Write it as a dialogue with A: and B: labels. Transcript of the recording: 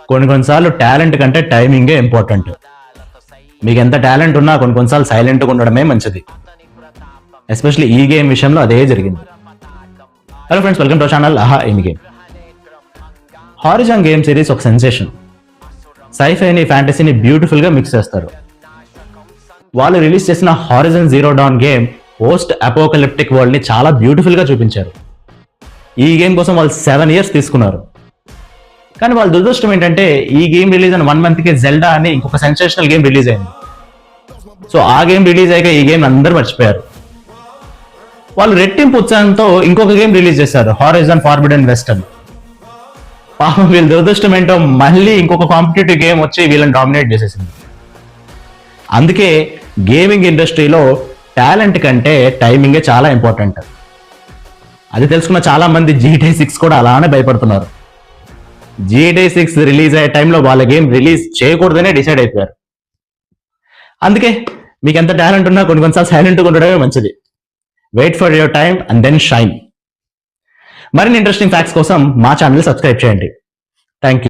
A: కొన్నిసార్లు టాలెంట్ కంటే టైమింగే ఇంపార్టెంట్. మీకు ఎంత టాలెంట్ ఉన్నా కొన్నిసార్లు సైలెంట్గా ఉండడమే మంచిది. ఎస్పెషల్లీ ఈ గేమ్ విషయంలో అదే జరిగింది. Hello friends, welcome to channel ఆహా ఏమి గేమ్. హారిజాన్ గేమ్ సిరీస్ ఒక సెన్సేషన్. సైఫైని ఫ్యాంటసీని బ్యూటిఫుల్గా మిక్స్ చేస్తారు. వాళ్ళు రిలీజ్ చేసిన Horizon Zero Dawn game post apocalyptic వరల్డ్ని చాలా బ్యూటిఫుల్గా చూపించారు. ఈ గేమ్ కోసం వాళ్ళు 7 years తీసుకున్నారు. కానీ వాళ్ళ దురదృష్టం ఏంటంటే ఈ గేమ్ రిలీజ్ అయిన 1 monthకే జెల్డా అని ఇంకొక సెన్సేషనల్ గేమ్ రిలీజ్ అయింది. సో ఆ గేమ్ రిలీజ్ అయ్యాక ఈ గేమ్ అందరూ మర్చిపోయారు. వాళ్ళు రెట్టింపు ఉత్సాహంతో ఇంకొక గేమ్ రిలీజ్ చేశారు, హారిజన్ ఫార్బిడెన్ వెస్ట్ అని. పాపం వీళ్ళ దురదృష్టం ఏంటో మళ్ళీ ఇంకొక కాంపిటేటివ్ గేమ్ వచ్చి వీళ్ళని డామినేట్ చేసేసింది. అందుకే గేమింగ్ ఇండస్ట్రీలో టాలెంట్ కంటే టైమింగే చాలా ఇంపార్టెంట్. అది తెలుసుకున్న చాలా మంది GTA 6 కూడా అలానే భయపడుతున్నారు. GTA 6 రిలీజ్ అయ్యే టైంలో వాళ్ళ గేమ్ రిలీజ్ చేయకూడదనే డిసైడ్ అయిపోయారు. అందుకే మీకు ఎంత టాలెంట్ ఉన్నా కొన్నిసార్లు సైలెంట్గా ఉండడమే మంచిది. Wait for your time and then shine. మరిన్ని ఇంట్రెస్టింగ్ ఫ్యాక్ట్స్ కోసం మా ఛానల్ సబ్స్క్రైబ్ చేయండి. Thank you.